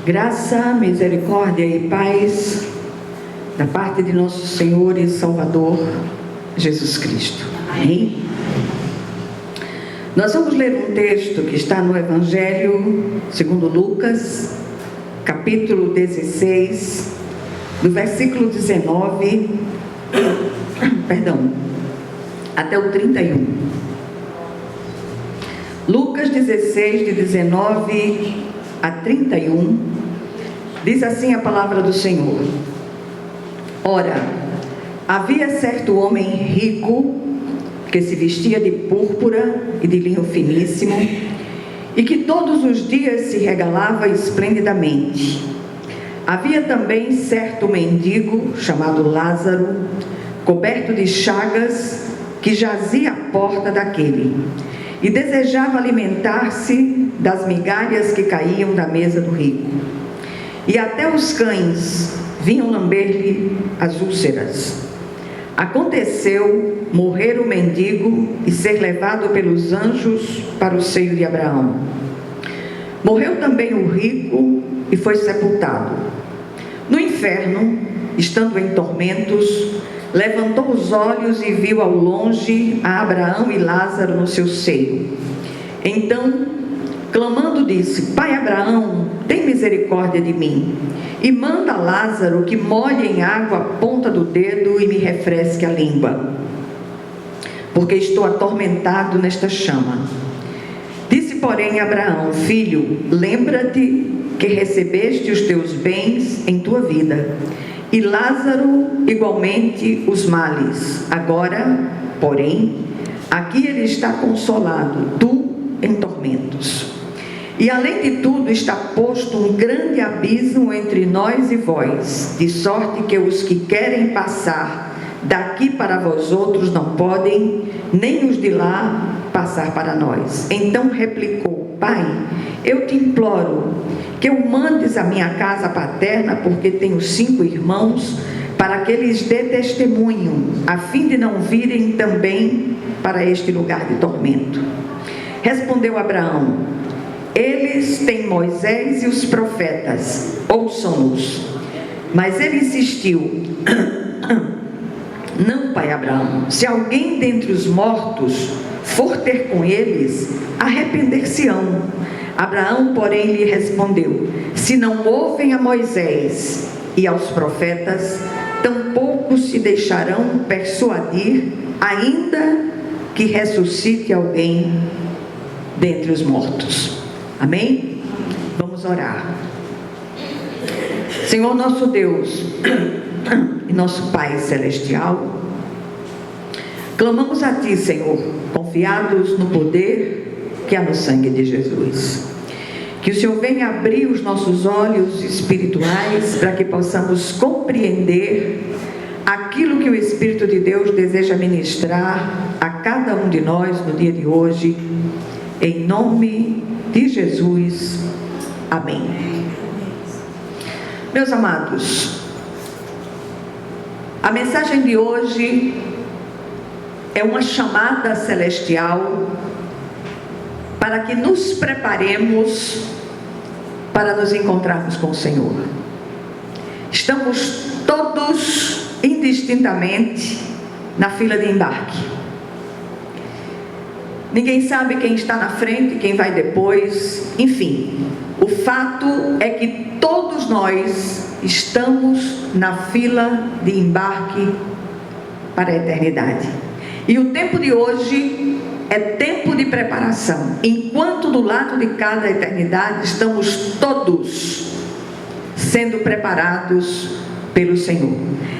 Graça, misericórdia e paz da parte de nosso Senhor e Salvador Jesus Cristo. Amém? Nós vamos ler um texto que está no Evangelho segundo Lucas, capítulo 16, do versículo 19, até o 31. Lucas 16, de 19 a 31, diz assim a palavra do Senhor: Ora, havia certo homem rico que se vestia de púrpura e de linho finíssimo e que todos os dias se regalava esplendidamente. Havia também certo mendigo chamado Lázaro, coberto de chagas, que jazia à porta daquele e desejava alimentar-se das migalhas que caíam da mesa do rico. E até os cães vinham lamber-lhe as úlceras. Aconteceu morrer o mendigo e ser levado pelos anjos para o seio de Abraão. Morreu também o rico e foi sepultado. No inferno, estando em tormentos, levantou os olhos e viu ao longe a Abraão e Lázaro no seu seio. Então, clamando, disse: Pai Abraão, tem misericórdia de mim, e manda Lázaro que molhe em água a ponta do dedo e me refresque a língua, porque estou atormentado nesta chama. Disse, porém, Abraão: Filho, lembra-te que recebeste os teus bens em tua vida, e Lázaro igualmente os males. Agora, porém, aqui ele está consolado, tu em tormentos. E além de tudo está posto um grande abismo entre nós e vós, de sorte que os que querem passar daqui para vós outros não podem, nem os de lá passar para nós. Então replicou: Pai, eu te imploro que o mandes à minha casa paterna, porque tenho 5 irmãos, para que lhes dê testemunho, a fim de não virem também para este lugar de tormento. Respondeu Abraão: Eles têm Moisés e os profetas, ouçam-nos. Mas ele insistiu: Não, pai Abraão, se alguém dentre os mortos for ter com eles, arrepender-se-ão. Abraão, porém, lhe respondeu: Se não ouvem a Moisés e aos profetas, tampouco se deixarão persuadir, ainda que ressuscite alguém dentre os mortos. Amém? Vamos orar. Senhor nosso Deus e nosso Pai Celestial, clamamos a Ti, Senhor, confiados no poder que há no sangue de Jesus. Que o Senhor venha abrir os nossos olhos espirituais para que possamos compreender aquilo que o Espírito de Deus deseja ministrar a cada um de nós no dia de hoje, em nome de Jesus. Amém. Meus amados, a mensagem de hoje é uma chamada celestial para que nos preparemos para nos encontrarmos com o Senhor. Estamos todos indistintamente na fila de embarque. Ninguém sabe quem está na frente, quem vai depois, enfim. O fato é que todos nós estamos na fila de embarque para a eternidade. E o tempo de hoje é tempo de preparação. Enquanto do lado de cada eternidade estamos todos sendo preparados pelo Senhor.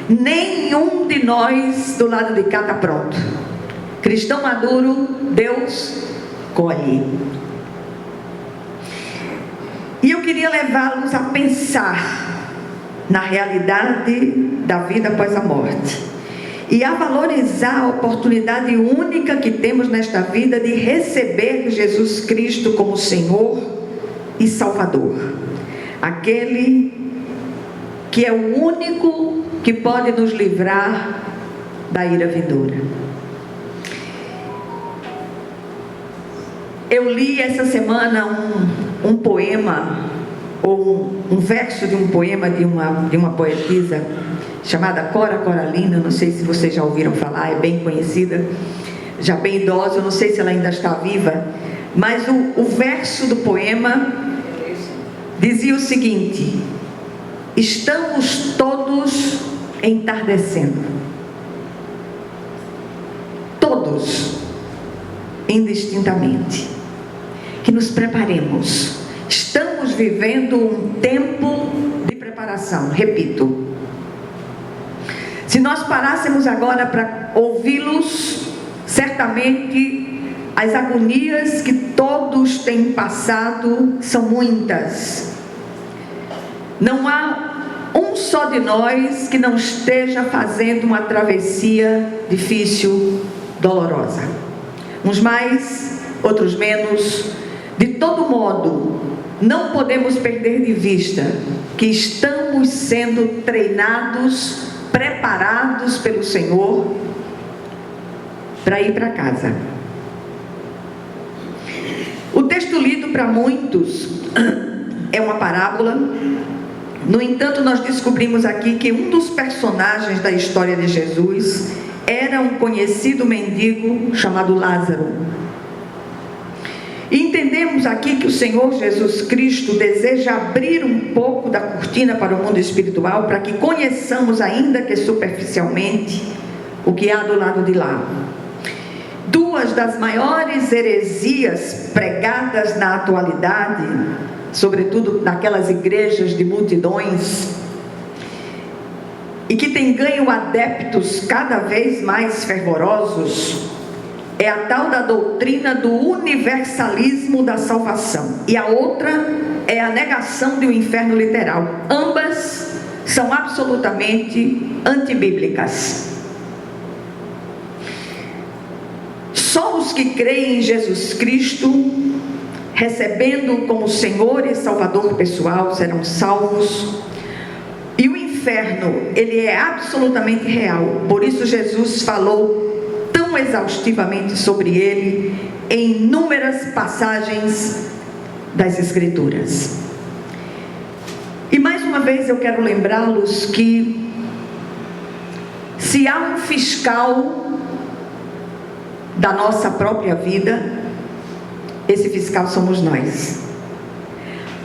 Nenhum de nós do lado de cá está pronto. Cristão maduro, Deus colhe. E eu queria levá-los a pensar na realidade da vida após a morte e a valorizar a oportunidade única que temos nesta vida de receber Jesus Cristo como Senhor e Salvador, aquele que é o único que pode nos livrar da ira vindoura. Eu li essa semana um poema ou um verso de um poema de uma poetisa chamada Cora Coralina. Não sei se vocês já ouviram falar, é bem conhecida, já bem idosa, não sei se ela ainda está viva, mas o verso do poema dizia o seguinte: estamos todos entardecendo, todos, indistintamente, que nos preparemos. Estamos vivendo um tempo de preparação. Repito, se nós parássemos agora para ouvi-los, certamente as agonias que todos têm passado são muitas. Não há um só de nós que não esteja fazendo uma travessia difícil, dolorosa. Uns mais, outros menos. De todo modo, não podemos perder de vista que estamos sendo treinados, preparados pelo Senhor para ir para casa. O texto lido para muitos é uma parábola. No entanto, nós descobrimos aqui que um dos personagens da história de Jesus era um conhecido mendigo chamado Lázaro. E entendemos aqui que o Senhor Jesus Cristo deseja abrir um pouco da cortina para o mundo espiritual, para que conheçamos, ainda que superficialmente, o que há do lado de lá. Duas das maiores heresias pregadas na atualidade, sobretudo naquelas igrejas de multidões, e que tem ganho adeptos cada vez mais fervorosos, é a tal da doutrina do universalismo da salvação, e a outra é a negação de um inferno literal. Ambas são absolutamente antibíblicas. Só os que creem em Jesus Cristo, recebendo como Senhor e Salvador pessoal, serão salvos. E o inferno, ele é absolutamente real. Por isso Jesus falou tão exaustivamente sobre ele em inúmeras passagens das Escrituras. E mais uma vez eu quero lembrá-los que se há um fiscal da nossa própria vida, esse fiscal somos nós.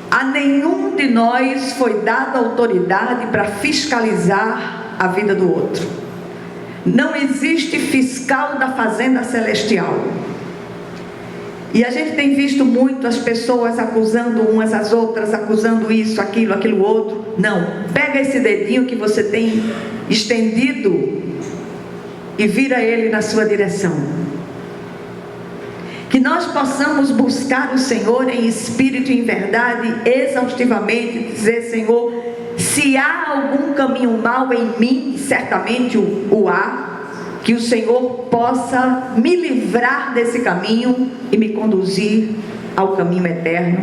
A nenhum de nós foi dada autoridade para fiscalizar a vida do outro. Não existe fiscal da fazenda celestial. E a gente tem visto muito as pessoas acusando umas às outras, acusando isso, aquilo outro. Não, pega esse dedinho que você tem estendido e vira ele na sua direção. Que nós possamos buscar o Senhor em espírito e em verdade, exaustivamente, dizer: Senhor, se há algum caminho mau em mim, certamente o há, que o Senhor possa me livrar desse caminho e me conduzir ao caminho eterno,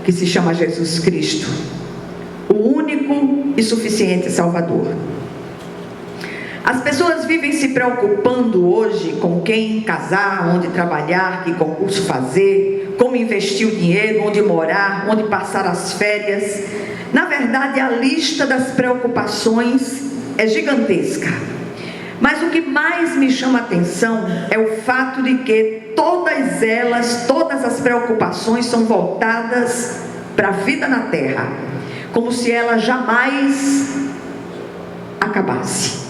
que se chama Jesus Cristo, o único e suficiente Salvador. As pessoas vivem se preocupando hoje com quem casar, onde trabalhar, que concurso fazer, como investir o dinheiro, onde morar, onde passar as férias. Na verdade, a lista das preocupações é gigantesca. Mas o que mais me chama a atenção é o fato de que todas as preocupações são voltadas para a vida na terra, como se ela jamais acabasse.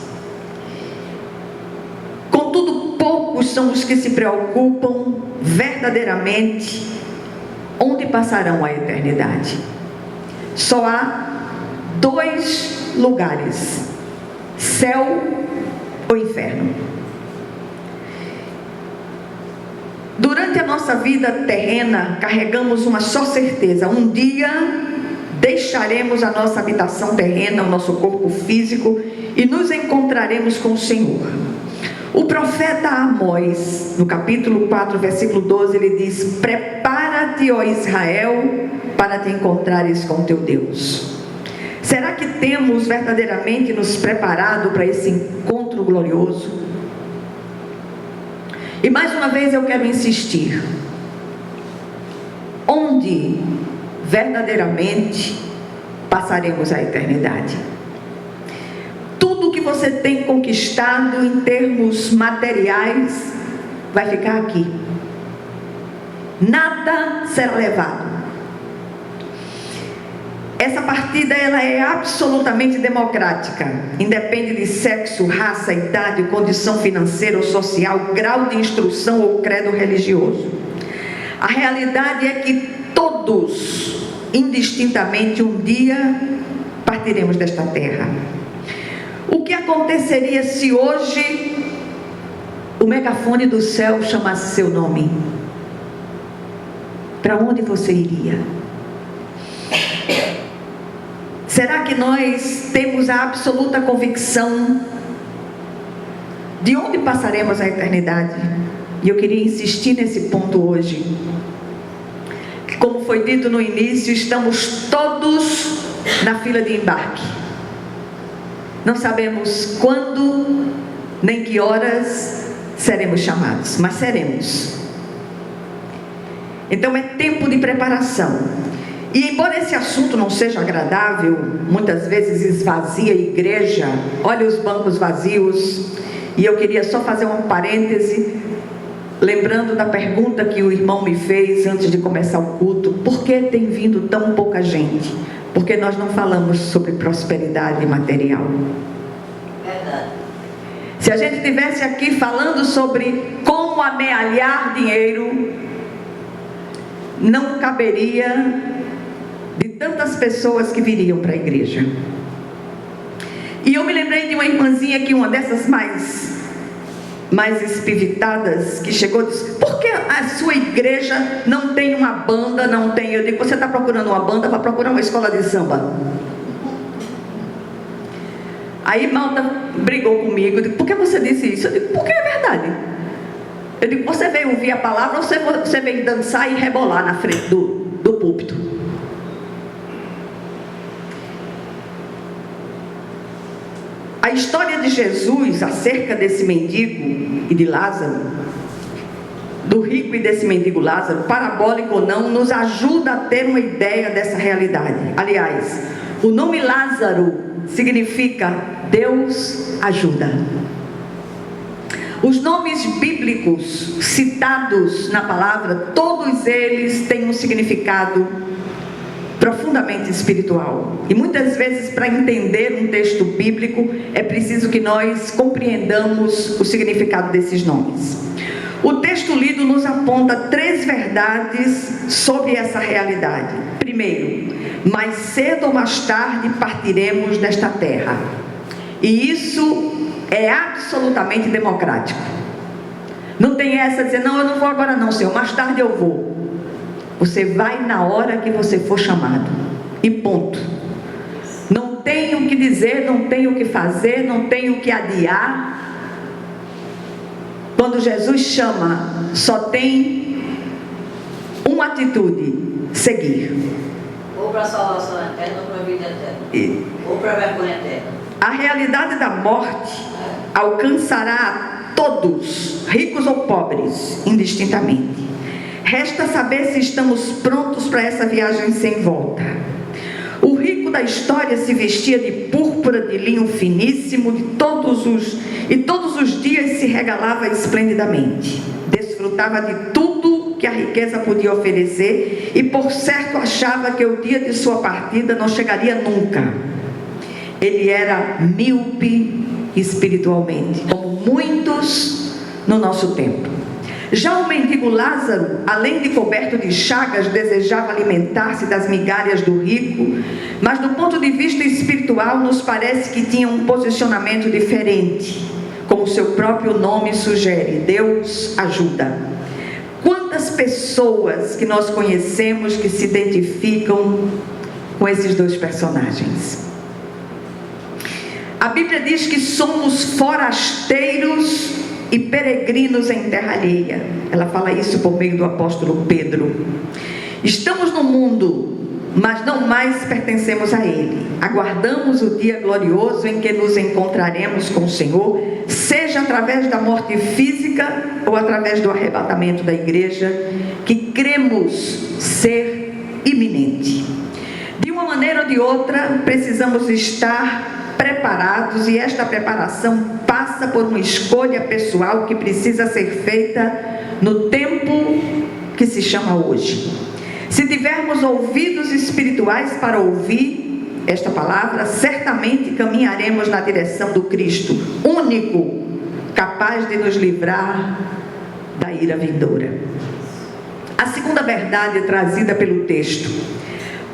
Contudo, poucos são os que se preocupam verdadeiramente onde passarão a eternidade. Só há dois lugares: céu ou inferno. Durante a nossa vida terrena, carregamos uma só certeza: um dia deixaremos a nossa habitação terrena, o nosso corpo físico, e nos encontraremos com o Senhor. O profeta Amós, no capítulo 4, versículo 12, ele diz: prepara-te, ó Israel, para te encontrares com teu Deus. Será que temos verdadeiramente nos preparado para esse encontro glorioso? E mais uma vez eu quero insistir: onde verdadeiramente passaremos a eternidade. Tudo que você tem conquistado em termos materiais vai ficar aqui. Nada será levado. Essa partida ela é absolutamente democrática. Independe de sexo, raça, idade, condição financeira ou social, grau de instrução ou credo religioso. A realidade é que todos, indistintamente, um dia partiremos desta terra. O que aconteceria se hoje o megafone do céu chamasse seu nome? Para onde você iria? Será que nós temos a absoluta convicção de onde passaremos a eternidade? E eu queria insistir nesse ponto hoje. Como foi dito no início, estamos todos na fila de embarque. Não sabemos quando, nem que horas seremos chamados, mas seremos. Então é tempo de preparação. E embora esse assunto não seja agradável, muitas vezes esvazia a igreja, olha os bancos vazios, e eu queria só fazer um parêntese, lembrando da pergunta que o irmão me fez antes de começar o culto: por que tem vindo tão pouca gente? Porque nós não falamos sobre prosperidade material. Verdade. Se a gente estivesse aqui falando sobre como amealhar dinheiro, não caberia de tantas pessoas que viriam para a igreja. E eu me lembrei de uma irmãzinha aqui, uma dessas mais espivitadas, que chegou e disse: por que a sua igreja não tem uma banda, não tem? Eu digo: você está procurando uma banda, vai procurar uma escola de samba. Aí Malta brigou comigo, eu digo: por que você disse isso? Eu digo: porque é verdade. Eu digo: você veio ouvir a palavra ou você veio dançar e rebolar na frente do púlpito? A história de Jesus acerca desse mendigo e de Lázaro, do rico e desse mendigo Lázaro, parabólico ou não, nos ajuda a ter uma ideia dessa realidade. Aliás, o nome Lázaro significa Deus ajuda. Os nomes bíblicos citados na palavra, todos eles têm um significado profundamente espiritual. E muitas vezes, para entender um texto bíblico, é preciso que nós compreendamos o significado desses nomes. O texto lido nos aponta 3 verdades sobre essa realidade. Primeiro, mais cedo ou mais tarde partiremos desta terra. E isso é absolutamente democrático. Não tem essa de dizer: não, eu não vou agora não, Senhor, mais tarde eu vou. Você vai na hora que você for chamado. E ponto. Não tem o que dizer, não tem o que fazer, não tem o que adiar. Quando Jesus chama, só tem uma atitude: seguir. Ou para a salvação eterna, ou para a vida eterna. Ou para a vergonha eterna. A realidade da morte alcançará a todos, ricos ou pobres, indistintamente. Resta saber se estamos prontos para essa viagem sem volta. O rico da história se vestia de púrpura de linho finíssimo e todos os dias se regalava esplendidamente. Desfrutava de tudo que a riqueza podia oferecer e, por certo, achava que o dia de sua partida não chegaria nunca. Ele era míope espiritualmente, como muitos no nosso tempo. Já o mendigo Lázaro, além de coberto de chagas, desejava alimentar-se das migalhas do rico, mas do ponto de vista espiritual nos parece que tinha um posicionamento diferente, como seu próprio nome sugere: Deus ajuda. Quantas pessoas que nós conhecemos que se identificam com esses 2 personagens? A Bíblia diz que somos forasteiros e peregrinos em terra alheia. Ela fala isso por meio do apóstolo Pedro. Estamos no mundo, mas não mais pertencemos a ele. Aguardamos o dia glorioso em que nos encontraremos com o Senhor, seja através da morte física ou através do arrebatamento da igreja, que cremos ser iminente. De uma maneira ou de outra, precisamos estar preparados, e esta preparação passa por uma escolha pessoal que precisa ser feita no tempo que se chama hoje. Se tivermos ouvidos espirituais para ouvir esta palavra, certamente caminharemos na direção do Cristo, único capaz de nos livrar da ira vindoura. A segunda verdade trazida pelo texto: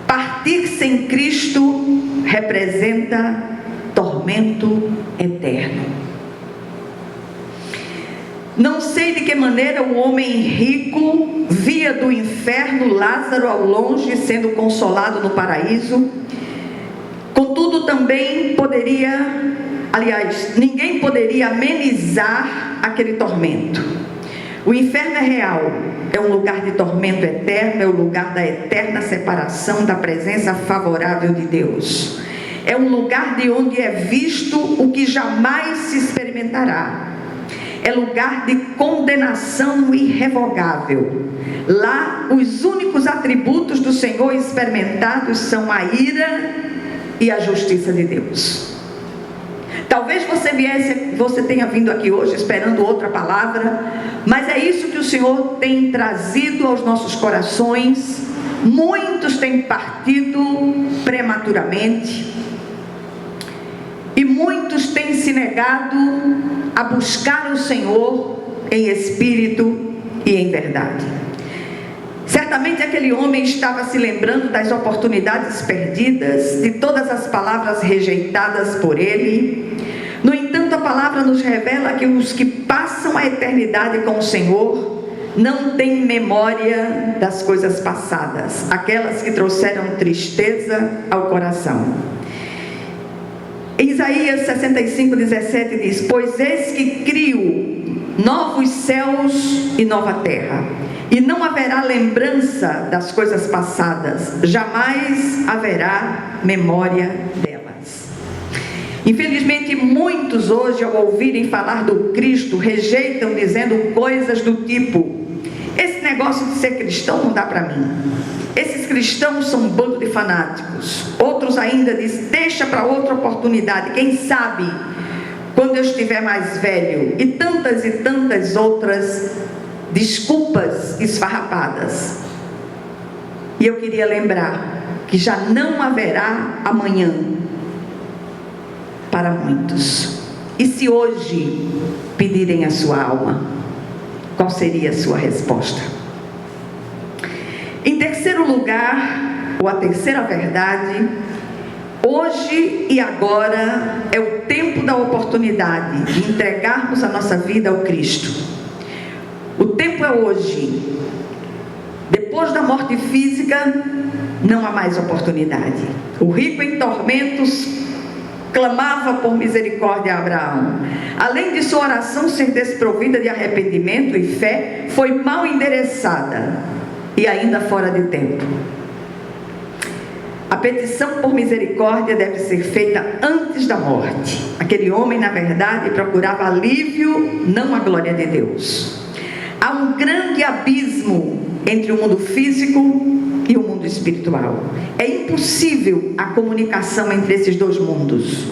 partir sem Cristo representa tormento eterno. Não sei de que maneira o homem rico via do inferno Lázaro ao longe sendo consolado no paraíso. Contudo, também ninguém poderia amenizar aquele tormento. O inferno é real, é um lugar de tormento eterno, é o lugar da eterna separação da presença favorável de Deus. É um lugar de onde é visto o que jamais se experimentará. É lugar de condenação irrevogável. Lá, os únicos atributos do Senhor experimentados são a ira e a justiça de Deus. Talvez você tenha vindo aqui hoje esperando outra palavra, mas é isso que o Senhor tem trazido aos nossos corações. Muitos têm partido prematuramente e muitos têm se negado a buscar o Senhor em espírito e em verdade. Certamente aquele homem estava se lembrando das oportunidades perdidas, de todas as palavras rejeitadas por ele. No entanto, a palavra nos revela que os que passam a eternidade com o Senhor não têm memória das coisas passadas, aquelas que trouxeram tristeza ao coração. Em Isaías 65:17 diz: pois eis que crio novos céus e nova terra, e não haverá lembrança das coisas passadas, jamais haverá memória delas. Infelizmente, muitos hoje, ao ouvirem falar do Cristo, rejeitam, dizendo coisas do tipo: esse negócio de ser cristão não dá para mim. Esses cristãos são um bando de fanáticos. Outros ainda dizem: deixa para outra oportunidade, quem sabe quando eu estiver mais velho. E tantas outras desculpas esfarrapadas. E eu queria lembrar que já não haverá amanhã para muitos. E se hoje pedirem a sua alma, qual seria a sua resposta? Em terceiro lugar, ou a terceira verdade: hoje e agora é o tempo da oportunidade de entregarmos a nossa vida ao Cristo. O tempo é hoje. Depois da morte física, não há mais oportunidade. O rico em tormentos clamava por misericórdia a Abraão. Além de sua oração ser desprovida de arrependimento e fé, foi mal endereçada e ainda fora de tempo. A petição por misericórdia deve ser feita antes da morte. Aquele homem, na verdade, procurava alívio, não a glória de Deus. Há um grande abismo entre o mundo físico e o mundo espiritual. É impossível a comunicação entre esses dois mundos.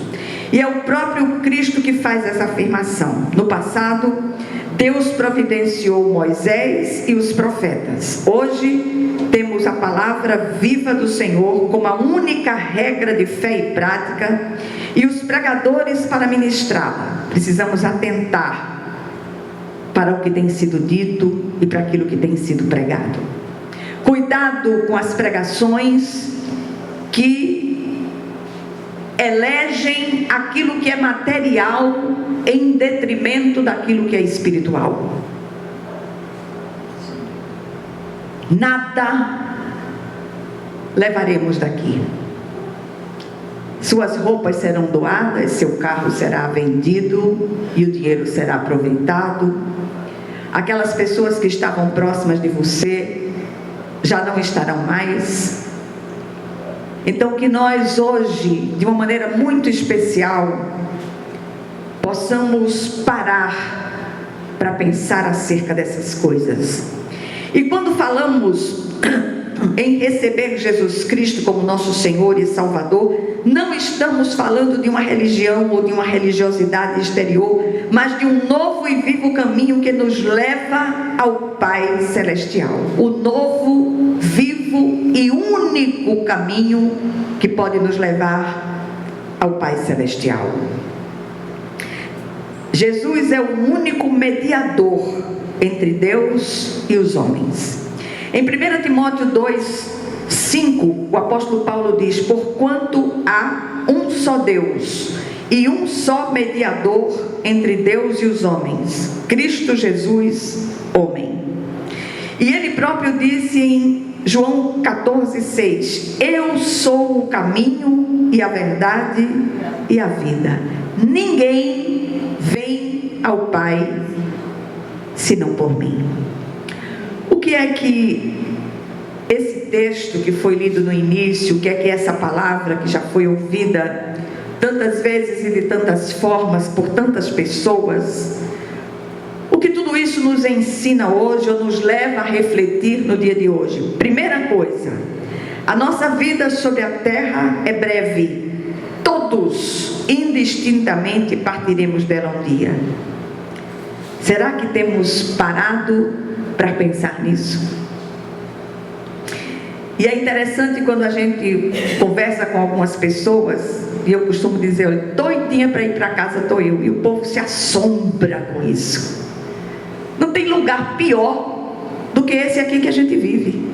E é o próprio Cristo que faz essa afirmação. No passado, Deus providenciou Moisés e os profetas. Hoje, temos a palavra viva do Senhor como a única regra de fé e prática, e os pregadores para ministrá-la. Precisamos atentar para o que tem sido dito e para aquilo que tem sido pregado. Cuidado com as pregações que elegem aquilo que é material em detrimento daquilo que é espiritual. Nada levaremos daqui. Suas roupas serão doadas, seu carro será vendido e o dinheiro será aproveitado. Aquelas pessoas que estavam próximas de você já não estarão mais. Então, que nós hoje, de uma maneira muito especial, possamos parar para pensar acerca dessas coisas. E quando falamos em receber Jesus Cristo como nosso Senhor e Salvador, não estamos falando de uma religião ou de uma religiosidade exterior, mas de um novo e vivo caminho que nos leva ao Pai Celestial. O novo, vivo e único caminho que pode nos levar ao Pai Celestial. Jesus é o único mediador entre Deus e os homens. Em 1 Timóteo 2:5, o apóstolo Paulo diz: porquanto há um só Deus e um só mediador entre Deus e os homens, Cristo Jesus, homem. E ele próprio disse em João 14:6: eu sou o caminho e a verdade e a vida. Ninguém vem ao Pai senão por mim. O que é que esse texto que foi lido no início, o que é que essa palavra que já foi ouvida tantas vezes e de tantas formas por tantas pessoas, o que tudo isso nos ensina hoje ou nos leva a refletir no dia de hoje? Primeira coisa, a nossa vida sobre a terra é breve. Todos, indistintamente, partiremos dela um dia. Será que temos parado para pensar nisso? E é interessante quando a gente conversa com algumas pessoas, e eu costumo dizer: olha, doidinha para ir para casa estou eu, e o povo se assombra com isso. Não tem lugar pior do que esse aqui que a gente vive.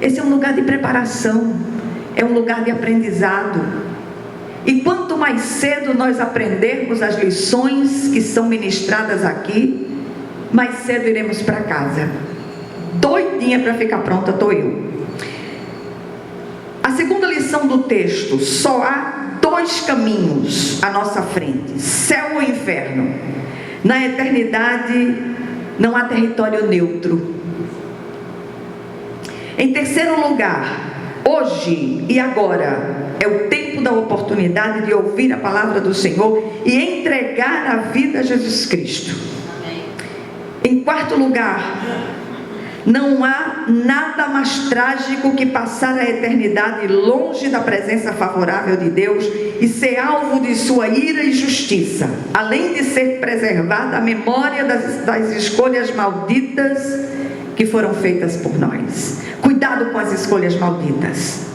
Esse é um lugar de preparação, é um lugar de aprendizado. E quanto mais cedo nós aprendermos as lições que são ministradas aqui, mais cedo iremos para casa. Doidinha para ficar pronta estou eu. A segunda lição do texto: só há dois caminhos à nossa frente, céu ou inferno. Na eternidade não há território neutro. Em terceiro lugar, hoje e agora é o tempo da oportunidade de ouvir a palavra do Senhor e entregar a vida a Jesus Cristo. Em quarto lugar, não há nada mais trágico que passar a eternidade longe da presença favorável de Deus e ser alvo de sua ira e justiça, além de ser preservada a memória das escolhas malditas que foram feitas por nós. Cuidado com as escolhas malditas.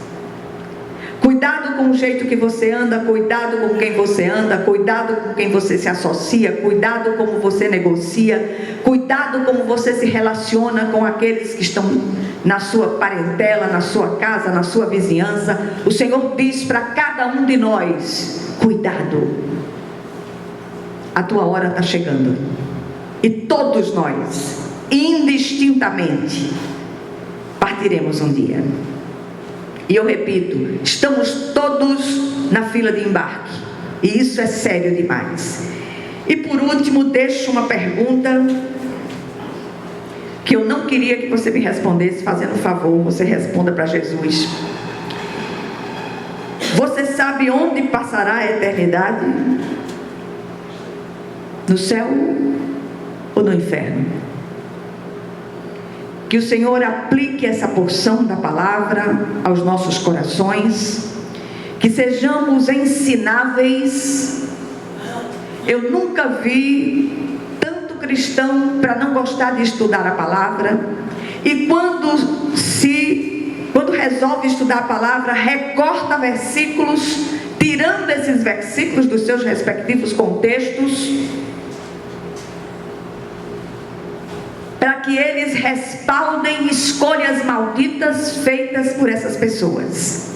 Cuidado com o jeito que você anda, cuidado com quem você anda, cuidado com quem você se associa, cuidado como você negocia, cuidado como você se relaciona com aqueles que estão na sua parentela, na sua casa, na sua vizinhança. O Senhor diz para cada um de nós: cuidado, a tua hora está chegando. E todos nós, indistintamente, partiremos um dia. E eu repito, estamos todos na fila de embarque, e isso é sério demais. E por último, deixo uma pergunta que eu não queria que você me respondesse. Fazendo um favor, você responda para Jesus. Você sabe onde passará a eternidade? No céu ou no inferno? Que o Senhor aplique essa porção da palavra aos nossos corações, que sejamos ensináveis. Eu nunca vi tanto cristão para não gostar de estudar a palavra, e quando resolve estudar a palavra, recorta versículos, tirando esses versículos dos seus respectivos contextos, para que eles respaldem escolhas malditas feitas por essas pessoas.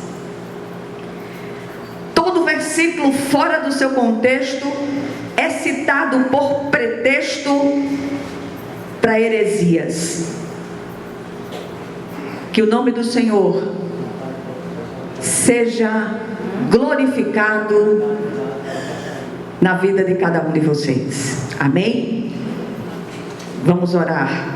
Todo versículo fora do seu contexto é citado por pretexto para heresias. Que o nome do Senhor seja glorificado na vida de cada um de vocês. Amém? Vamos orar.